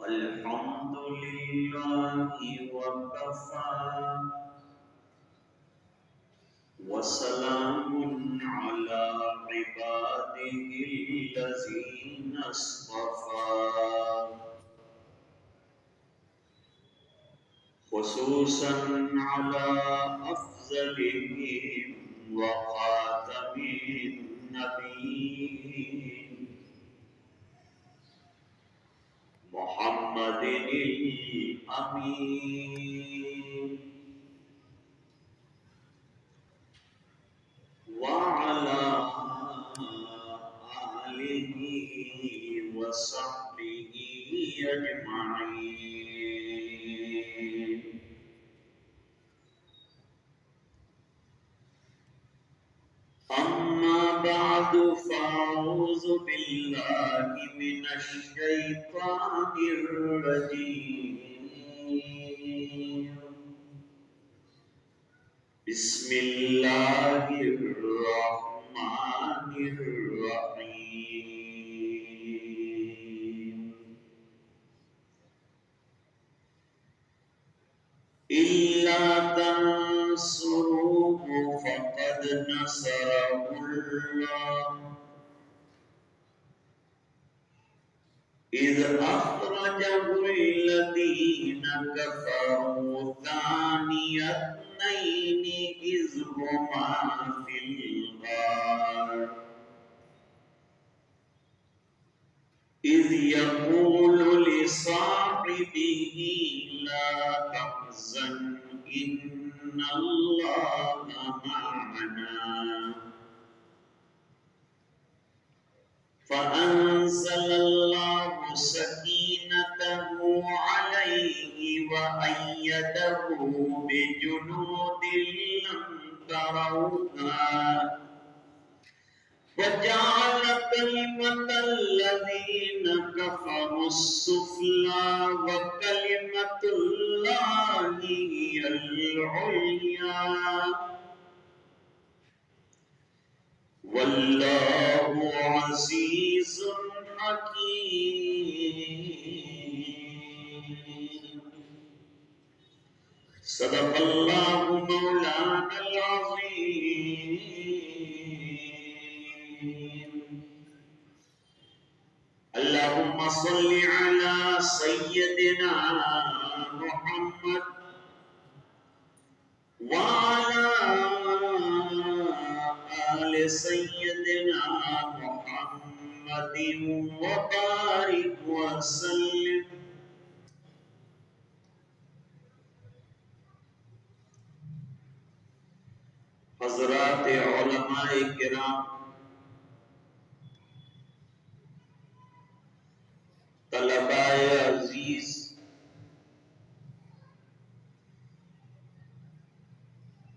الحمد لله وكفى وسلام على عباده الذين اصطفى خصوصا على أفضلهم وخاتم النبيين محمد الأمين وعلى آله وصحبه أجمعين. أما بعد فأعوذ بالله من الشيطان الرجيم. بسم الله الرحمن الرحيم. إلا تنصروه فقد نصره الله إذ أخرجه الذين كفروا ثاني اثنين إذ هما في الغار إذ يقول لصاحبه لا تحزن إن الله معنا فأنزل الله سكينته عليه وأيده بجنود لم تروها وجعل كلمة الذين كفروا السفلى وكلمة الله هي العليا والله عزيز حكيم. صدق الله مولانا العظيم. اللهم صل على سيدنا محمد وعلى آل سيدنا محمد وبارك وسلم. حضرات علماء کرام، طلباء عزیز،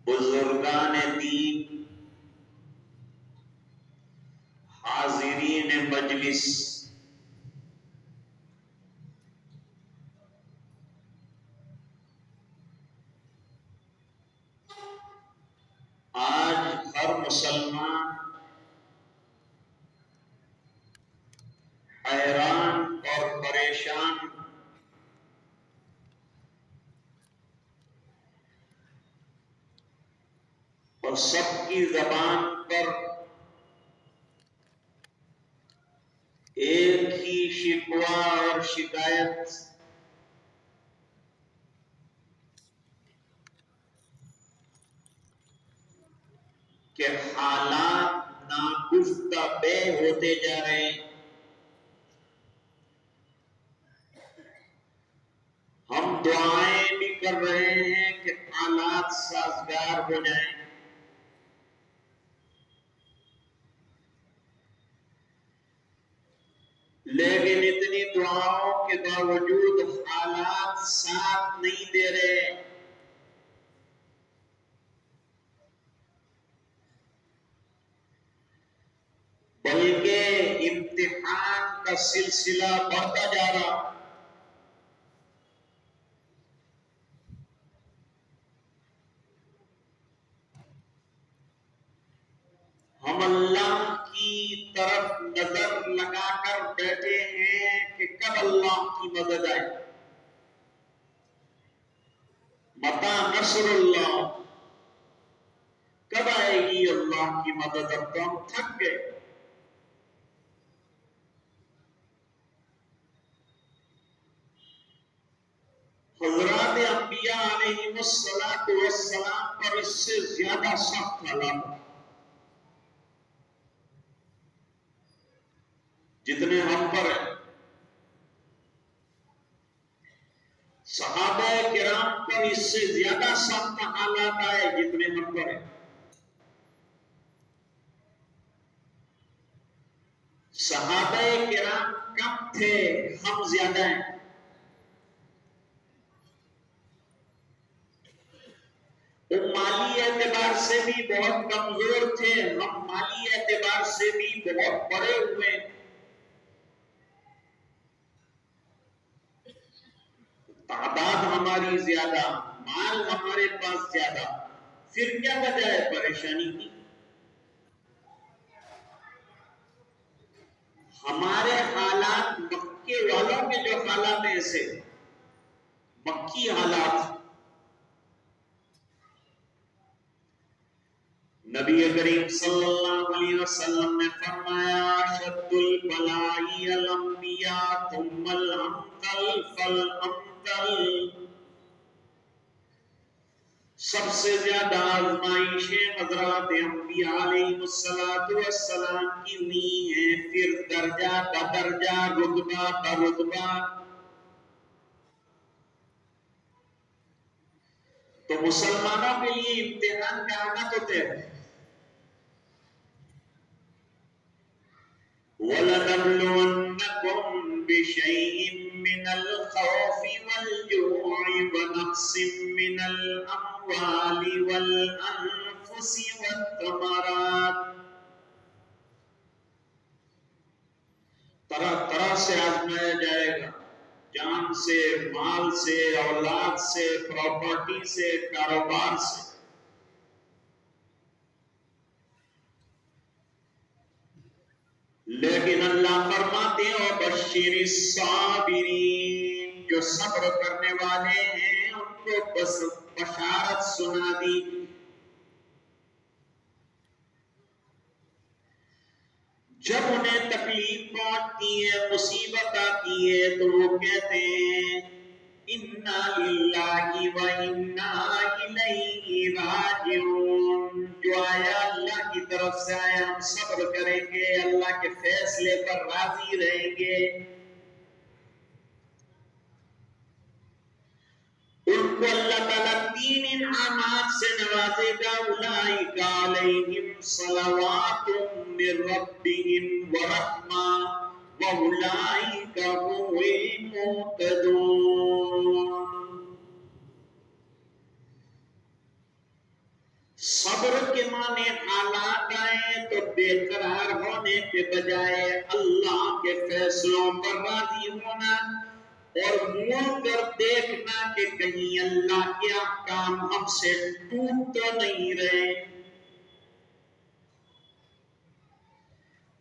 بزرگان دین، حاضرین مجلس، آج ہر مسلمان حیران اور پریشان اور سب کی زبان پر ایک ہی شکوہ اور شکایت کہ حالات ناگفتہ بے ہوتے جا رہے ہیں. ہم دعائیں بھی کر رہے ہیں کہ حالات سازگار ہو جائیں، لیکن اتنی دعاؤں کے باوجود حالات ساتھ نہیں دے رہے. بلکہ امتحان کا سلسلہ بڑھتا جا رہا. ہم اللہ کی طرف نظر لگا کر بیٹھے ہیں کہ کب کب اللہ کی مدد آئے؟ متا نصر اللہ، کب آئے گی اللہ کی مدد؟ اب تو ہم تھک گئے. حضرات انبیاء علیہ السلام پر اس سے زیادہ سخت حالات جتنے ہم پر ہیں. صحابہ کرام پر اس سے زیادہ سخت حالات آئے جتنے ہم پر ہیں. صحابہ کرام کم تھے، ہم زیادہ ہیں. وہ مالی اعتبار سے بھی بہت کمزور تھے، ہم مالی اعتبار سے بھی بہت بڑے ہوئے. تعداد ہماری زیادہ، مال ہمارے پاس زیادہ، پھر کیا وجہ ہے پریشانی کی؟ ہمارے حالات مکے والوں کے جو حالات ایسے مکی حالات. نبی کریم صلی اللہ علیہ وسلم نے فرمایا شد البلاء الانبیاء ثم الامثل فالامثل. سب سے زیادہ آزمائشیں حضرات انبیاء علیہ السلام کی ہوئی ہیں، پھر درجہ بدرجہ، رتبہ برتبہ. تو مسلمانوں کے لیے امتحان کا آنا تو طے ہے. وَلَنَبْلُوَنَّكُمْ بِشَيْءٍ مِّنَ الْخَوْفِ وَالْجُوعِ وَنَقْصٍ مِّنَ الْأَمْوَالِ وَالْأَنفُسِ وَالثَّمَرَاتِ. طرح طرح سے آزمایا جائے گا، جان سے، مال سے، اولاد سے، پراپرٹی سے، کاروبار سے. لیکن اللہ فرماتے ہیں وَبَشِّرِ الصَّابِرِينَ، جو صبر کرنے والے ہیں ان کو بس بشارت سنا دی. جب انہیں تکلیف پہنچتی ہے، مصیبت آتی ہے، تو وہ کہتے ہیں اِنَّا لِلَّهِ وَإِنَّا إِلَيْهِ رَاجِعُونَ. جو آیا اللہ کی طرف سے آیا، ہم صبر کریں گے، اللہ کے فیصلے پر راضی رہیں گے. ان کو اللہ تعالیٰ 3 انعامات سے نوازے گا. اولئک علیہم صلوات من ربہم ورحمہ واولئک هم المہتدون. صبر کے معنی حالات آئیں تو بے قرار ہونے کے بجائے اللہ کے فیصلوں پر راضی ہونا اور مڑ کر دیکھنا کہ کہیں اللہ کے احکام ہم سے ٹوٹ تو نہیں رہے.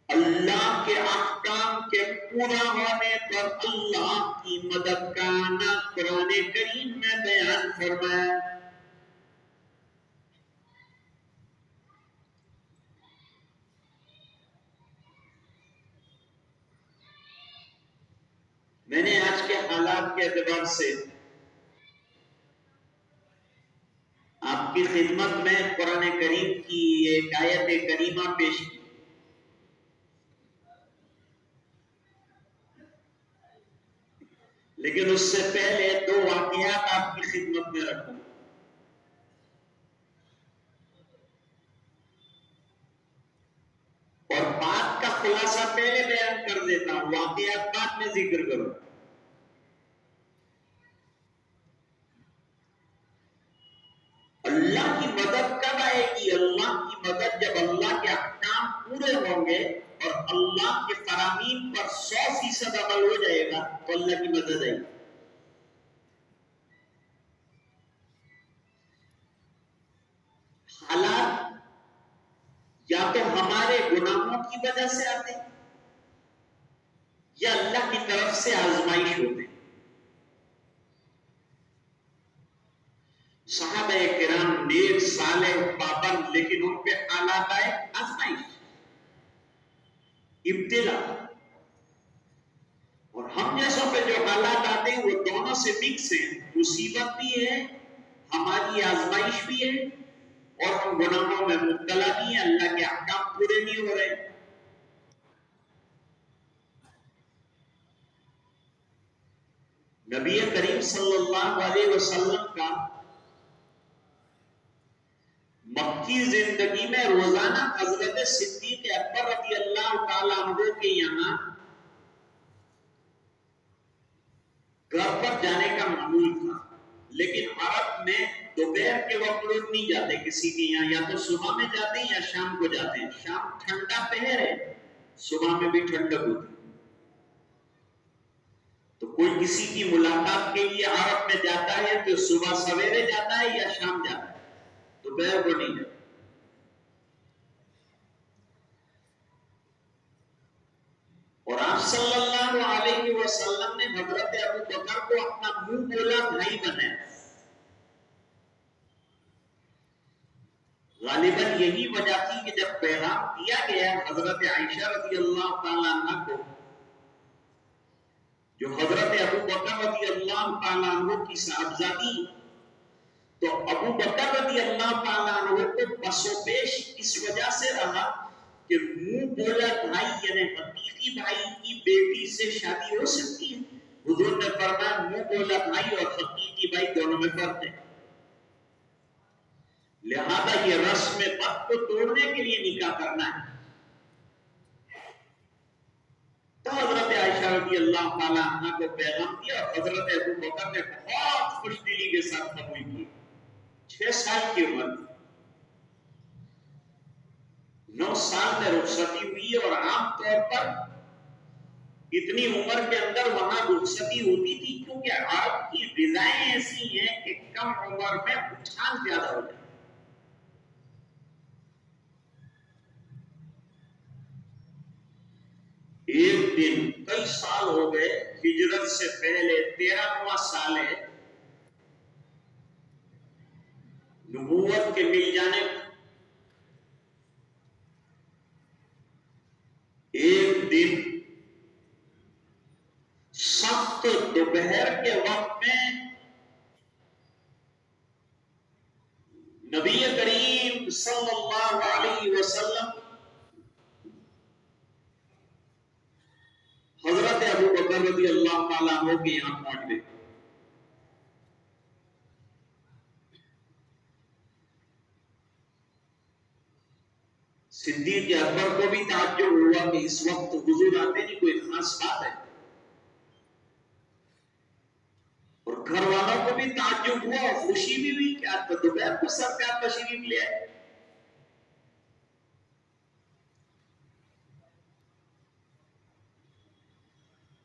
اللہ کے احکام کے پورا ہونے پر اللہ کی مدد کا آنا قرآن کریم میں بیان فرمایا. میں نے آج کے حالات کے اعتبار سے آپ کی خدمت میں قرآن کریم کی ایک آیت کریمہ پیش کی. لیکن اس سے پہلے 2 واقعات آپ کی خدمت میں رکھوں. اور بات کا خلاصہ پہلے بیان کر دیتا ہوں، واقعات بعد میں ذکر کروں. اللہ کی مدد کب آئے گی؟ اللہ کی مدد جب اللہ کے احکام پورے ہوں گے اور اللہ کے فرامین پر 100% عمل ہو جائے گا تو اللہ کی مدد آئے گی. حالات یا تو ہمارے گناہوں کی وجہ سے آتے ہیں یا اللہ کی طرف سے آزمائش ہوتے ہیں. صحابہ کرام نیک صالح پابند، لیکن ان پہ حالات آئے آزمائش، ابتلا. اور ہم جیسوں پہ جو حالات آتے ہیں وہ دونوں سے مکس ہیں، مصیبت بھی ہے، ہماری آزمائش بھی ہے، اور ہم گناہوں میں مبتلا بھی ہیں، اللہ کے احکام پورے نہیں ہو رہے. نبی کریم صلی اللہ علیہ وسلم کا مکی زندگی میں روزانہ حضرت صدیق اکبر رضی اللہ تعالیٰ عنہ کے یہاں گھر پر جانے کا معمول تھا. لیکن عرب میں دوپہر کے وقت لوگ نہیں جاتے کسی کے یہاں، یا تو صبح میں جاتے ہیں یا شام کو جاتے ہیں. شام ٹھنڈا پہر ہے، صبح میں بھی ٹھنڈک ہوتی. تو کوئی کسی کی ملاقات کے لیے عرب میں جاتا ہے تو صبح سویرے جاتا ہے یا شام جاتا ہے، دوپہر کو نہیں جاتا. اور آپ صلی اللہ علیہ وسلم نے حضرت ابو بکر کو اپنا منہ بولا بھائی بنایا. غالباً یہی وجہ تھی کہ جب پیغام دیا گیا حضرت عائشہ رضی اللہ تعالیٰ عنہ کو، جو حضرت ابو بکر رضی اللہ تعالیٰ عنہ کی صاحبزادی، تو ابو بکر رضی اللہ تعالیٰ عنہ کو پسو پیش اس وجہ سے رہا کہ منہ بولا بھائی یعنی حقیقی بھائی کی بیٹی سے شادی ہو سکتی ہے. حضور نے فرمایا منہ بولا بھائی اور حقیقی بھائی دونوں میں فرق ہے، لہذا یہ رسم بد کو توڑنے کے لیے نکاح کرنا ہے. تو حضرت عائشہ رضی اللہ تعالیٰ عنہ کو پیغام دیا اور حضرت ابو بکر نے بہت خوش دلی کے ساتھ قبول کی. 6 سال کی عمر، 9 سال میں رخصتی ہوئی. اور عام طور پر اتنی عمر کے اندر وہاں رخصتی ہوتی تھی کیونکہ عرب کی غذائیں ایسی ہیں کہ کم عمر میں اٹھان زیادہ ہو جائے. ایک دن، کئی سال ہو گئے ہجرت سے پہلے، 13واں سال ہے نبوت کے مل جانے کا. ایک دن سخت دوپہر کے وقت میں نبی کریم صلی اللہ علیہ وسلم حضرت ابو بکر رضی اللہ تعالیٰ عنہ کے یہاں پہنچ گئے. صدیق اکبر کو بھی تعجب ہوا کہ اس وقت حضور آتے نہیں، کوئی خاص بات ہے. اور گھر والوں کو بھی تعجب ہوا اور خوشی بھی ہوئی کہ آج دوپہر کو سرکار تشریف لے آئے.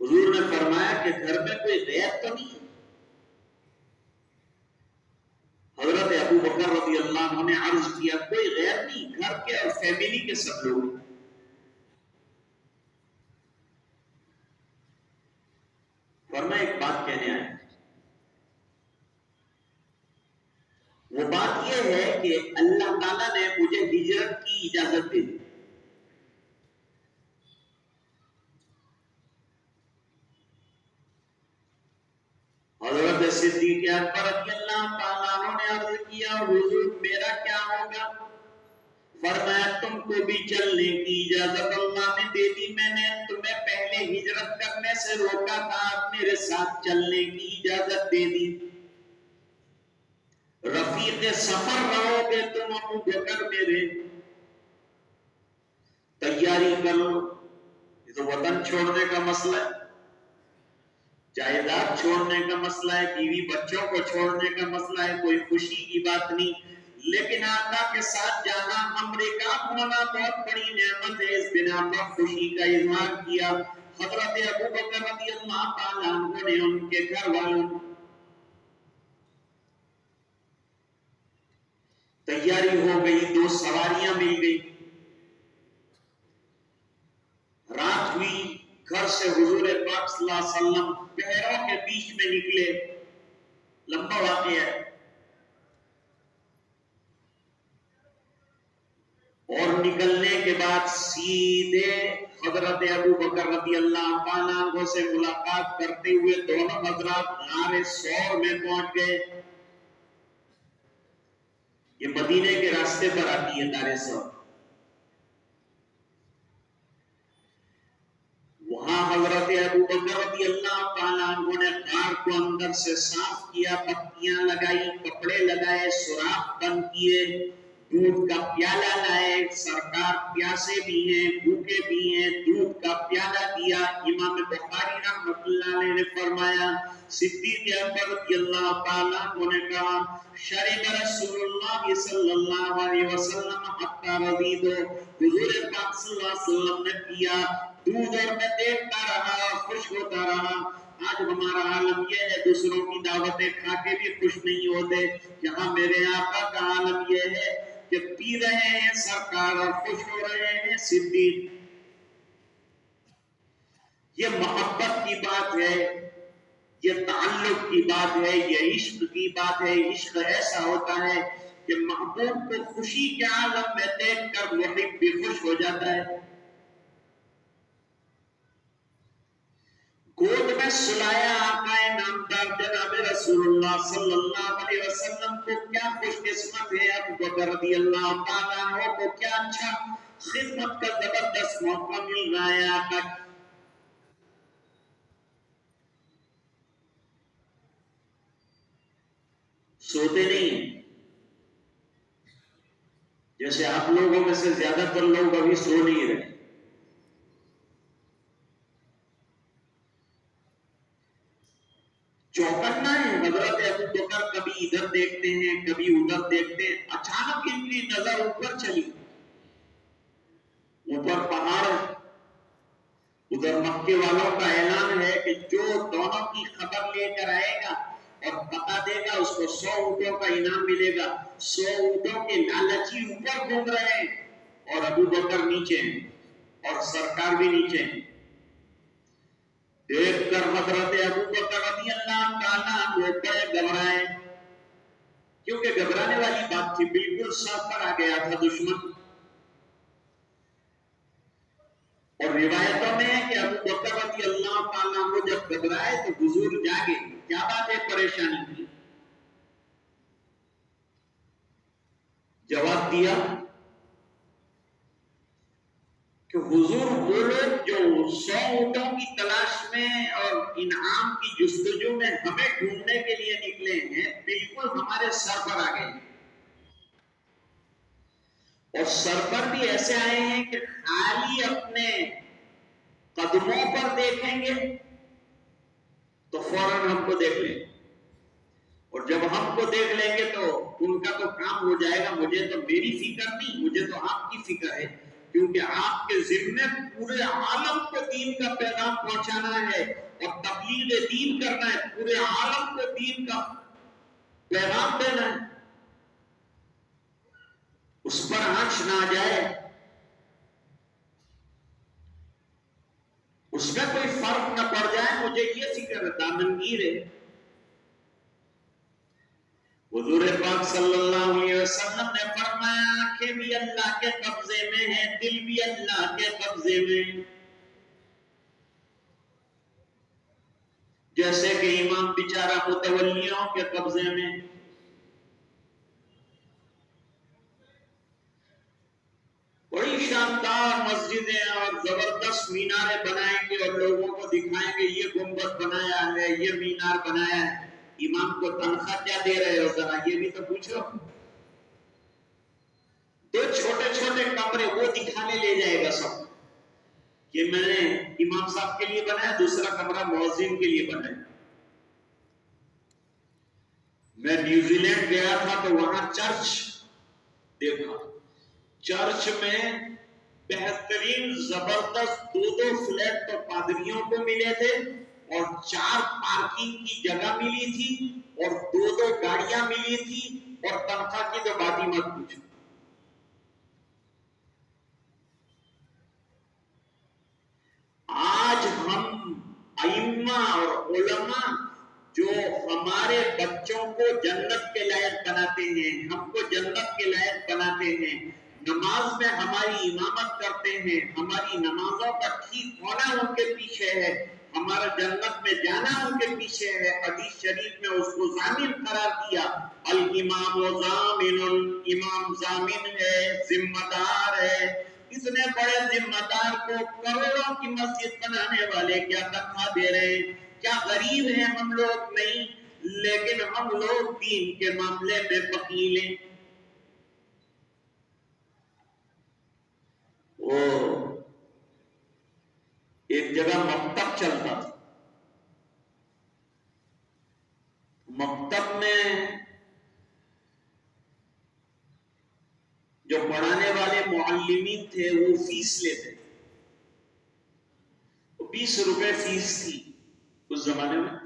حضور نے فرمایا کہ گھر میں کوئی غیر تو نہیں. حضرت ابو بکر رضی اللہ عنہ نے عرض کیا کوئی غیر نہیں، گھر کے اور فیملی کے سب لوگ. فرمایا ایک بات کہنے آئے. وہ بات یہ ہے کہ اللہ تعالیٰ نے مجھے ہجرت کی اجازت دے دی. حضرت صدیق اکبر رضی اللہ تعالیٰ عنہ نے عرض کیا حضور میرا کیا ہوگا؟ فرمایا تم کو بھی چلنے کی اجازت اللہ نے دے دی. میں نے تمہیں پہلے ہجرت کرنے سے روکا تھا، میرے ساتھ چلنے کی اجازت دے دی. رفیق سفر رہو گے تم ابو بکر میرے، تیاری کرو. یہ تو وطن چھوڑنے کا مسئلہ ہے، جائیداد چھوڑنے کا مسئلہ ہے، بیوی بچوں کو چھوڑنے کا مسئلہ ہے، کوئی خوشی کی بات نہیں. لیکن آقا کے ساتھ جانا امریکہ ہونا بہت بڑی نعمت ہے. اس بنا پر خوشی کا اظہار کیا. حضرت ابو بکر رضی اللہ تعالیٰ عنہ نے ان کے گھر والوں تیاری ہو گئی، 2 سواریاں مل گئی. رات ہوئی، گھر سے حضور پاک صلی اللہ علیہ وسلم پہروں کے بیچ میں نکلے، لمبا واقعہ ہے، اور نکلنے کے بعد سیدھے حضرت ابو بکر رضی اللہ تعالیٰ عنہ سے ملاقات کرتے ہوئے دونوں حضرات غار ثور میں پہنچ گئے۔ یہ مدینے کے راستے پر آتی ہے غار ثور۔ وہاں حضرت ابو بکر رضی اللہ تعالیٰ عنہ نے غار کو اندر سے صاف کیا، پتیاں لگائی، کپڑے لگائے، سوراخ بند کیے، دودھ کا پیالہ لائے، سرکار پیاسے بھی ہیں بھوکے بھی ہیں، دودھ کا پیالہ دیا۔ امام بخاری رحمۃ اللہ علیہ نے فرمایا، صدیق اکبر رضی اللہ تعالیٰ عنہ نے کہا، شرب رسول اللہ صلی اللہ علیہ وسلم حتی رضیت، حضور پاک صلی اللہ علیہ وسلم نے پیا دودھ، اور میں دیکھتا رہا، خوش ہوتا رہا۔ آج ہمارا عالم یہ ہے، دوسروں کی دعوتیں کھا کے بھی خوش نہیں ہوتے، یہاں میرے آقا کا عالم یہ ہے کہ پی رہے ہیں سرکار اور خوش ہو رہے ہیں صدیق۔ یہ محبت کی بات ہے، یہ تعلق کی بات ہے، یہ عشق کی بات ہے۔ عشق ایسا ہوتا ہے کہ محبوب کو خوشی کے عالم میں دیکھ کر محب بھی خوش ہو جاتا ہے۔ گود میں سلایا آقا نامدار جناب رسول اللہ صلی اللہ علیہ وسلم کو، کیا خوش قسمت ہے ابو بکر رضی اللہ تعالیٰ عنہ کو، کیا اچھا خدمت کا زبردست موقع مل رہا ہے آقا۔ سوتے نہیں ہیں، جیسے آپ لوگوں میں سے زیادہ تر لوگ ابھی سو نہیں رہے، چوکنا ہے۔ حضرت ابو بکر کبھی ادھر دیکھتے ہیں کبھی ادھر دیکھتے ہیں، اچانک ان کی نظر اوپر چلی، اوپر پہاڑ، ادھر مکے والوں کا اعلان ہے کہ جو دونوں کی خبر لے کر آئے گا اور بتا دے گا اس کو 100 اونٹوں کا انعام ملے گا۔ 100 اونٹوں کے لالچی اوپر گھوم رہے ہیں اور ابو بکر نیچے ہیں اور سرکار بھی نیچے ہیں۔ دیکھ کر حضرت ابو بکر رضی اللہ تعالیٰ عنہ بڑے گھبرائے، کیونکہ گھبرانے والی بات تھی، بالکل سر پر آ گیا تھا دشمن۔ اور روایتوں میں ہے کہ ابو بکر رضی اللہ تعالیٰ عنہ جب گھبرائے تو حضور جاگے، کیا بات ہے پریشانی کی؟ جواب دیا کہ حضور وہ لوگ جو 100 اونٹوں کی تلاش میں اور انعام کی جستجو میں ہمیں ڈھونڈنے کے لیے نکلے ہیں، بالکل ہمارے سر پر آ گئے، اور سر پر بھی ایسے آئے ہیں کہ خالی اپنے قدموں پر دیکھیں گے تو فوراً ہم کو دیکھ لیں، اور جب ہم کو دیکھ لیں گے تو ان کا تو کام ہو جائے گا۔ مجھے تو میری فکر نہیں، مجھے تو آپ کی فکر ہے، کیونکہ آپ کے ذمے پورے عالم کو دین کا پیغام پہنچانا ہے اور تبلیغ دین کرنا ہے، پورے عالم کو دین کا پیغام دینا ہے، اس پر آنچ نہ آ جائے، اس میں کوئی فرق نہ پڑ جائے، مجھے یہ فکر ہے، دامنگیر ہے۔ حضور پاک صلی اللہ علیہ وسلم نے فرمایا، آنکھیں بھی اللہ کے قبضے میں ہیں، دل بھی اللہ کے قبضے میں، جیسے کہ امام بیچارہ متولیوں کے قبضے میں۔ بڑی شاندار مسجدیں اور زبردست میناریں بنائیں گے اور لوگوں کو دکھائیں گے یہ گنبد بنایا ہے، یہ مینار بنایا ہے۔ امام کو تنخواہ کیا دے رہے ہو، ذرا یہ بھی تو پوچھو۔ دو چھوٹے چھوٹے کمرے وہ دکھانے لے جائے گا سب کہ میں نے امام صاحب کے لیے بنایا، دوسرا کمرہ مؤذن کے لیے بنایا۔ میں نیوزی لینڈ گیا تھا تو وہاں چرچ دیکھا، چرچ میں بہترین زبردست 2 فلیٹ تو پادریوں کو ملے تھے اور 4 پارکنگ کی جگہ ملی تھی اور 2 گاڑیاں ملی تھی، اور تنخواہ کی تو بات ہی مت پوچھو۔ آج ہم ائمہ اور علماء جو ہمارے بچوں کو جنت کے لائق بناتے ہیں، ہم کو جنت کے لائق بناتے ہیں، نماز میں ہماری امامت کرتے ہیں، ہماری نمازوں کا ٹھیک ہونا ان کے پیچھے ہے، ہمارا جنت میں جانا ان کے پیچھے ہے۔ حدیث شریف میں اس کو ضامن قرار دیا، الامام ضامن، امام ضامن ہے، ذمہ دار ہے۔ اتنے بڑے ذمہ دار کو کروڑوں کی مسجد بنانے والے کیا تنخواہ دے رہے ہیں؟ کیا غریب ہیں ہم لوگ؟ نہیں، لیکن ہم لوگ دین کے معاملے میں بخیل ہیں۔ وہ ایک جگہ مکتب چلتا تھا، مکتب میں جو پڑھانے والے معلمین تھے وہ فیس لیتے تھے، 20 روپے فیس تھی اس زمانے میں۔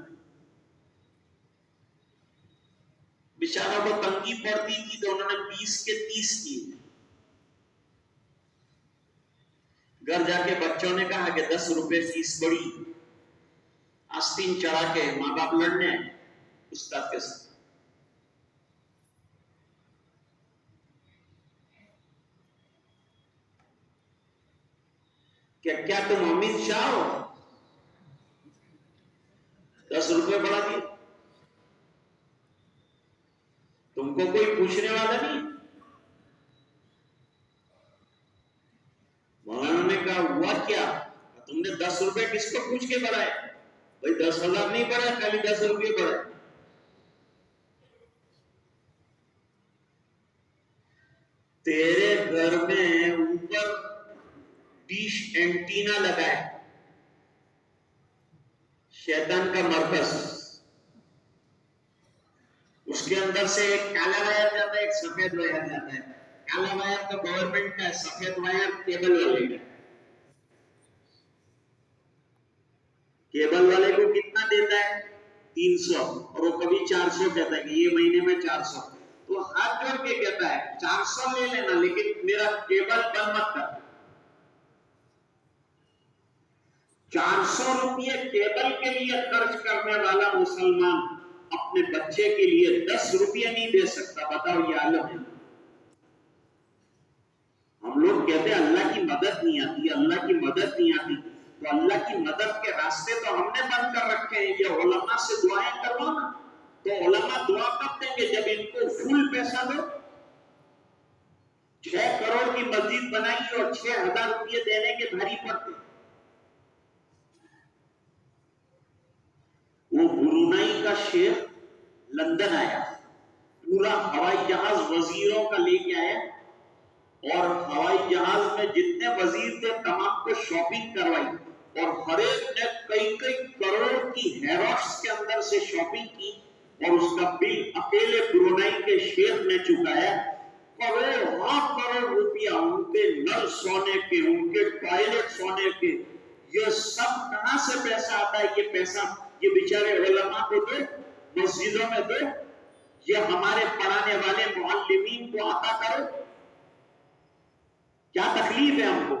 بیچارہ کو تنگی پڑتی تھی تو انہوں نے 20 کے 30 کیے۔ گھر جا کے بچوں نے کہا کہ 10 روپے فیس بڑی، آستین چڑھا کے ماں باپ لڑنے استاد کے ساتھ۔ کیا تم امید شاہ ہو؟ 10 روپے بڑھا دیے، تم کو کوئی پوچھنے والا نہیں؟ مولانا نے کہا ہوا کیا؟ تم نے 10 روپے کس کو پوچھ کے بڑھائے؟ بھائی 10,000 نہیں بڑھائے، خالی 10 روپے بڑھائے۔ تیرے گھر میں اوپر ڈش اینٹینا لگا ہے، شیطان کا مرکز، اس کے اندر سے ایک کالا وائر جاتا ہے، ایک سفید وائر جاتا ہے۔ کالا وائر تو گورنمنٹ کا ہے، سفید وائر کیبل والے کا۔ کیبل والے کو کتنا دیتا ہے؟ 300، اور وہ کبھی 400 کہتا ہے کہ یہ مہینے میں 400۔ تو ہاتھ جوڑ کے کہتا ہے 400 لے لینا، لیکن میرا کیبل بند مت کر۔ 400 روپے کیبل کے لیے خرچ کرنے والا مسلمان اپنے بچے کے لیے 10 روپے نہیں دے سکتا۔ بتاؤ یہ عالم ہے۔ ہم لوگ کہتے ہیں اللہ کی مدد نہیں آتی، اللہ کی مدد نہیں آتی، تو اللہ کی مدد کے راستے تو ہم نے بند کر رکھے ہیں۔ یہ علماء سے دعائیں کرو نا، تو علماء دعا کب دیں گے؟ جب ان کو فل پیسہ دو۔ 6 کروڑ کی مسجد بنائی اور 6,000 روپے دینے کے بھاری پڑتے۔ وہ برونائی کا شیخ لندن آیا، پورا ہوائی جہاز وزیروں کا لے کے آیا، اور ہوائی جہاز میں جتنے وزیر تھے تمام کو شاپنگ کروائی، اور ہر ایک نے کئی کروڑ کی ہیروٹس کے اندر سے شاپنگ کی، اور اس کا بل اکیلے برونائی کے شیخ نے چکایا۔ کروڑ روپیہ، ان کے نل سونے کے، ان کے ٹوائلٹ سونے کے۔ یہ سب کہاں سے پیسہ آتا ہے؟ یہ پیسہ یہ بیچارے علماء کو دو، مسجدوں میں دو، یہ ہمارے پڑھانے والے معلمین کو عطا کرو۔ کیا تکلیف ہے ہم کو؟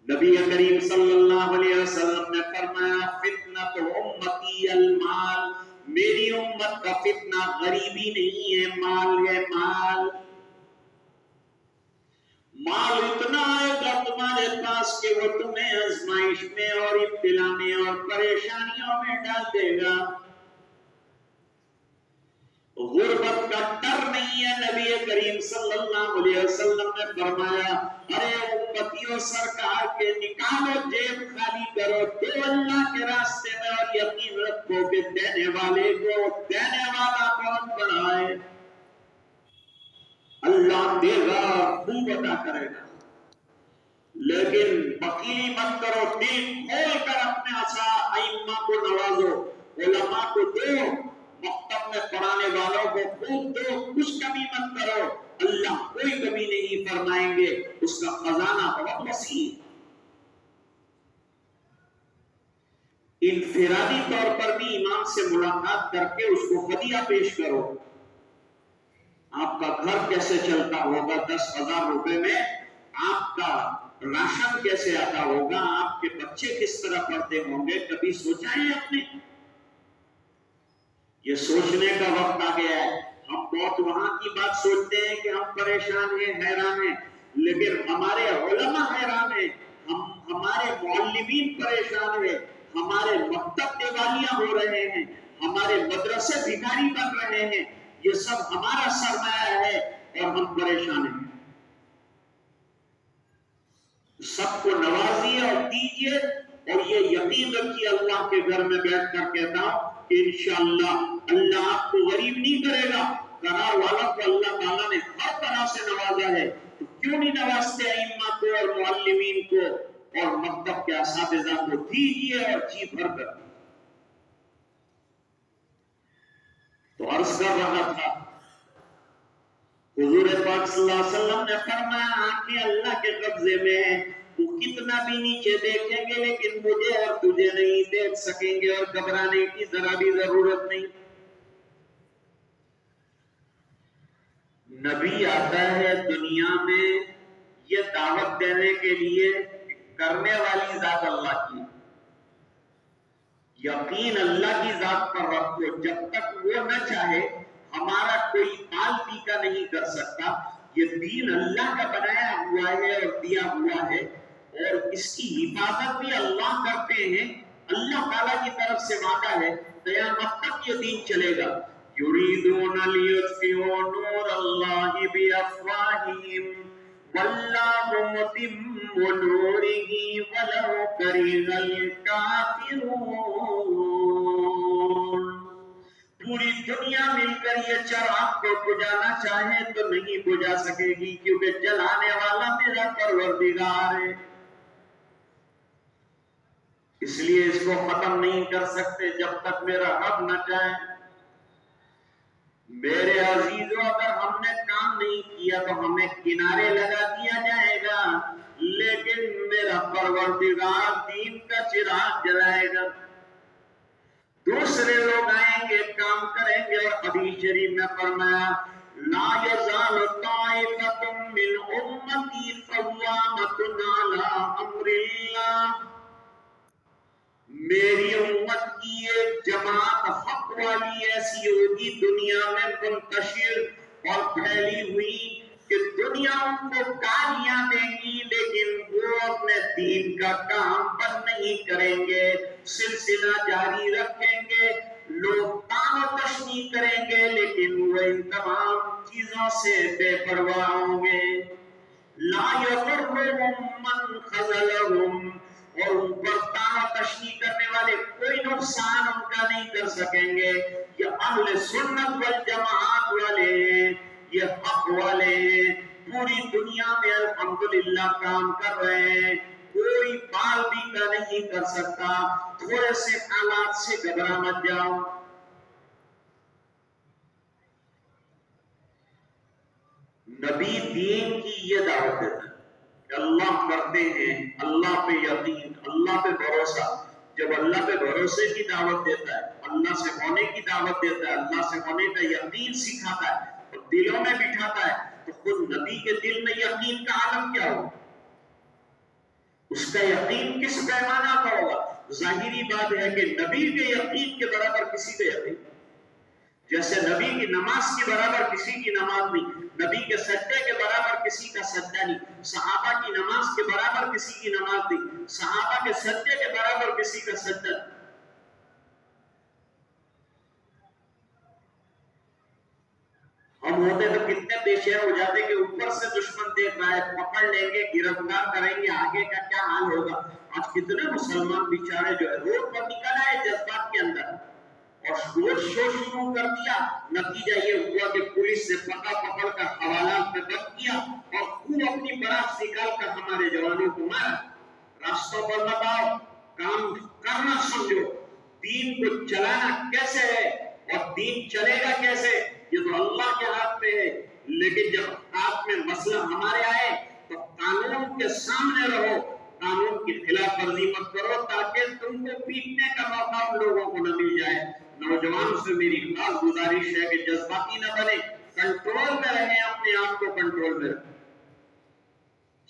نبی کریم صلی اللہ علیہ وسلم نے فرمایا فتنۃ امتی المال، میری امت کا فتنہ غریبی نہیں ہے، مال ہے۔ مال اتنا آئے گا تمہارے پاس کہ وہ تمہیں آزمائش میں اور ابتلا میں اور پریشانیوں میں ڈال دے گا۔ غربت کا ڈر نہیں ہے۔ نبی کریم صلی اللہ علیہ وسلم نے فرمایا ارے امتیوں سرکار کے نکالو، جیب خالی کرو، دو اللہ کے راستے میں، اور یقین رکھو کہ دینے والے کو دینے والا کون بڑا ہے؟ اللہ دے گا، خوب عطا کرے گا۔ لیکن بخیلی مت کرو، دل کھول کر اپنے ائمہ کو نوازو، علماء کو دو، مکتب میں پڑھانے والوں کو خوب دو، کچھ کمی مت کرو، اللہ کوئی کمی نہیں فرمائیں گے، اس کا خزانہ بہت وسیع۔ انفرادی طور پر بھی امام سے ملاقات کر کے اس کو ہدیہ پیش کرو۔ آپ کا گھر کیسے چلتا ہوگا؟ 10,000 روپے میں آپ کا راشن کیسے آتا ہوگا، آپ کے بچے کس طرح پڑھتے ہوں گے، کبھی سوچا ہے آپ نے؟ یہ سوچنے کا وقت آ گیا ہے۔ ہم بہت وہاں کی بات سوچتے ہیں کہ ہم پریشان ہیں، حیران ہیں، لیکن ہمارے علماء حیران ہیں، ہمارے معلمین پریشان ہیں، ہمارے مکتب دیوالیاں ہو رہے ہیں، ہمارے مدرسے بھکاری بن رہے ہیں۔ یہ سب ہمارا سرمایہ ہے اور ہم پریشان ہیں۔ سب کو نوازیے اور دیجیے، اور یہ یقین رکھیے اللہ کے گھر میں بیٹھ کر کہتا ہوں کہ انشاءاللہ اللہ آپ کو غریب نہیں کرے گا۔ قرار والا کو اللہ تعالیٰ نے ہر طرح سے نوازا ہے، تو کیوں نہیں نوازتے ائمہ کو اور معلمین کو اور مکتب کے اساتذہ کو؟ دیجیے اور جی بھر کر۔ تو عرض کر رہا تھا، حضور پاک صلی اللہ علیہ وسلم نے فرمایا آنکھیں اللہ کے قبضے میں ہیں، وہ کتنا بھی نیچے دیکھیں گے لیکن مجھے اور تجھے نہیں دیکھ سکیں گے، اور گھبرانے کی ذرا بھی ضرورت نہیں۔ نبی آتا ہے دنیا میں یہ دعوت دینے کے لیے، کرنے والی ذات اللہ کی، یقین اللہ کی ذات پر رکھو، جب تک وہ نہ چاہے ہمارا کوئی مال کا نہیں کر سکتا۔ یہ دین اللہ کا بنایا ہوا ہے اور دیا ہوا ہے، اور اس کی حفاظت بھی اللہ کرتے ہیں۔ اللہ تعالیٰ کی طرف سے وعدہ ہے قیامت تک یہ دین چلے گا۔ یریدون لیطفئوا نور اللہ بافواہہم واللہ متم نورہ ولو کرہ الکافرون۔ پوری دنیا مل کر یہ چراغ کو بجھانا چاہے تو نہیں بجھا سکے گی، کیونکہ جلانے والا میرا پروردگار ہے۔ اس لیے اس کو ختم نہیں کر سکتے جب تک میرا رب نہ چاہے۔ میرے عزیزوں، اگر ہم نے کام نہیں کیا تو ہمیں کنارے لگا دیا جائے گا، لیکن میرا پروردگار دین کا چراغ جلائے گا۔ دوسرے لوگ آئیں گے، کام کریں گے، اور حدیث شریف میں فرمایا لا یزال طائفۃ من امتی قوامۃ علی امر اللہ، میری امت کی ایک جماعت حق والی ایسی ہوگی دنیا میں منتشر اور پھیلی ہوئی کہ دنیا ان کو گالیاں دیں گی، لیکن وہ اپنے دین کا کام بند نہیں کریں گے، سلسلہ جاری رکھیں گے۔ لوگ تان و تشنیع کریں گے، لیکن وہ ان تمام چیزوں سے بے پرواہ ہوں گے۔ لا یضرهم من خذلهم، اور ان پر تان و تشنیع کرنے والے کوئی نقصان ان کا نہیں کر سکیں گے۔ یہ اہل سنت والجماعت والے ہیں، یہ حق والے ہیں، پوری دنیا میں الحمدللہ کام کر رہے ہیں، کوئی بال بھی کا نہیں کر سکتا۔ تھوڑے سے حالات سے گھبرا مت جاؤ۔ نبی دین کی یہ دعوت دیتا ہے کہ اللہ کرتے ہیں، اللہ پہ یقین، اللہ پہ بھروسہ۔ جب اللہ پہ بھروسے کی دعوت دیتا ہے، اللہ سے ہونے کی دعوت دیتا ہے، اللہ سے ہونے کا یقین سکھاتا ہے اور دلوں میں بٹھاتا ہے، تو خود نبی کے دل میں یقین کا عالم کیا ہوگا؟ اس کا یقین کس پیمانہ کا ہوگا؟ ظاہری بات ہے کہ نبی کے یقین کے برابر کسی کا یقین، جیسے نبی کی نماز کے برابر کسی کی نماز نہیں، نبی کے سجدے کے برابر کسی کا سجدہ نہیں، صحابہ کی نماز کے برابر کسی کی نماز نہیں، صحابہ کے سجدے کے برابر کسی کا سجدہ نہیں۔ ہم ہوتے تو کتنے پیشے ہو جاتے کہ اوپر سے دشمن دیکھ رہا ہے، پکڑ لیں گے، گرفتار کریں گے، آگے کا کیا حال ہوگا۔ آج کتنے مسلمان بیچارے جو ہے روڈ پر نکل آئے جذبات کے اندر اور روڈ شو شروع کر دیا، نتیجہ یہ ہوا کہ پولیس نے پکڑ کر حوالات میں بند کیا اور خوب اپنی برات نکال کر ہمارے جوانوں کو مارا۔ راستوں پر مت آؤ، کام کرنا سمجھو، دین کو چلانا کیسے ہے اور دین چلے گا کیسے، یہ تو اللہ کے ہاتھ میں ہے۔ لیکن جب ہاتھ میں مسئلہ ہمارے آئے تو قانون کے سامنے رہو، قانون کی خلاف ورزی مت کرو، تاکہ تم کو پیٹنے کا موقع ان لوگوں کو نہ مل جائے۔ نوجوانوں سے میری خاص گزارش ہے کہ جذباتی نہ بنے، کنٹرول میں رہیں، اپنے آپ کو کنٹرول میں رکھیں۔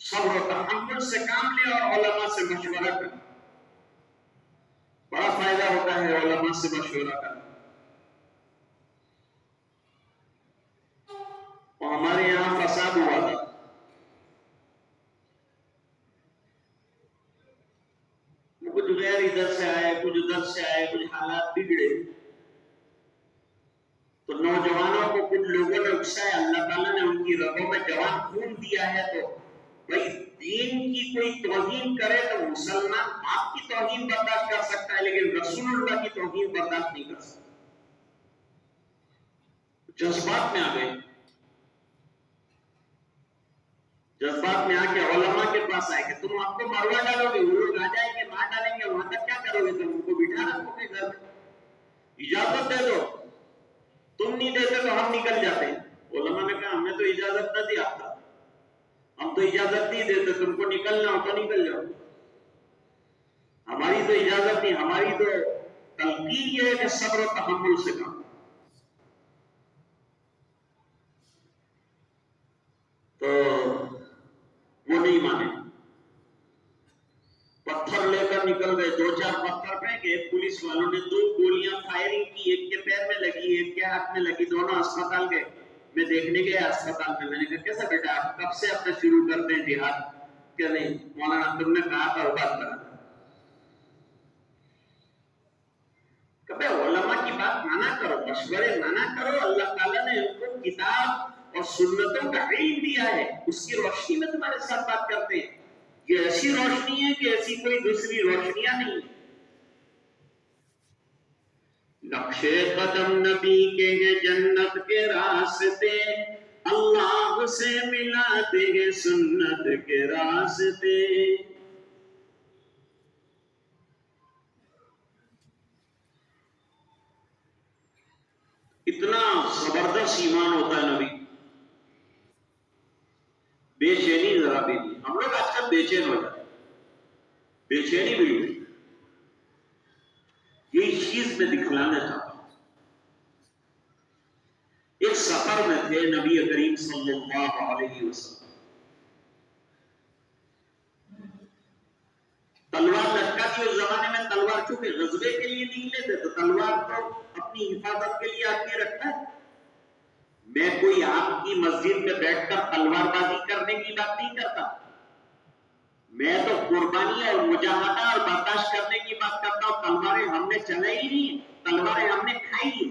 صبر و تحمل سے کام لے اور علماء سے مشورہ کریں. بڑا فائدہ ہوتا ہے علماء سے مشورہ کرنا. اور ہمارے یہاں فساد ہوا تھا. کچھ غیر ادھر سے آئے, کچھ ادھر سے آئے, کچھ حالات بگڑے تو نوجوانوں کو کچھ لوگوں نے اکسایا. اللہ تعالیٰ نے ان کی رگوں میں جوان خون دیا ہے, تو بھائی دین کی کوئی توہین کرے تو مسلمان آپ کی توہین برداشت کر سکتا ہے, لیکن رسول اللہ کی توہین برداشت نہیں کر سکتا. جذبات میں آ گئے, جذبات میں آ کے علماء کے پاس آئے کہ تم آپ کو مروا ڈالو گے, وہ لوگ آ جائیں گے, مار ڈالیں گے, وہاں تک کیا کرو گے؟ تم ان کو بٹھا رکھو گے گھر میں, اجازت دے دو. تم نہیں دیتے تو ہم نکل جاتے ہیں. علماء نے کہا ہمیں تو اجازت نہ دی آتا, ہم تو اجازت نہیں دیتے, تم کو نکلنا ہو تو نکل جاؤ. ہماری تو اجازت نہیں, ہماری تو تلقین یہ ہے کہ صبر و تحمل سے کام. تو وہ نہیں مانے, پتھر لے کر نکل گئے. 2-4 پتھر پھینکے, پولیس والوں نے 2 گولیاں فائرنگ کی, ایک کے پیر میں لگی, ایک کے ہاتھ میں لگی, دونوں اسپتال گئے. میں دیکھنے گیا اسپتال میں, میں نے کہا کیسا بیٹا آپ کب سے اپنا شروع کرتے ہیں جہاد؟ کہ نہیں مولانا تم نے کہا تھا وہ بات کرا. کبھی علماء کی بات مانا کرو, مشورے مانا کرو. اللہ تعالیٰ نے ان کو کتاب اور سنتوں کا علم دیا ہے, اس کی روشنی میں تمہارے ساتھ بات کرتے ہیں. یہ ایسی روشنی ہے کہ ایسی کوئی دوسری روشنیاں نہیں. نقشے قدم نبی کے ہیں جنت کے راستے, اللہ سے ملاتے ہیں سنت کے راستے. اتنا زبردست ایمان ہوتا ہے نبی, بے چینی ذرا بھی نہیں. ہم لوگ آج کل بے چین ہو جاتے, بے چینی بھی ہوئی. یہی چیز میں دکھلانا چاہتا ہوں. ایک سفر میں تھے نبی کریم صلی اللہ علیہ وسلم, تلوار لٹکا تھی. اس زمانے میں تلوار چونکہ غزوے کے لیے نکلے تھے تو تلوار تو اپنی حفاظت کے لیے آدمی رکھتا ہے. میں کوئی آپ کی مسجد میں بیٹھ کر تلوار بازی کرنے کی بات نہیں کرتا, میں تو قربانی اور مجاہدہ اور برداشت کرنے کی بات کرتا ہوں. تلواریں ہم نے چلائی نہیں, تلواریں ہم نے کھائی,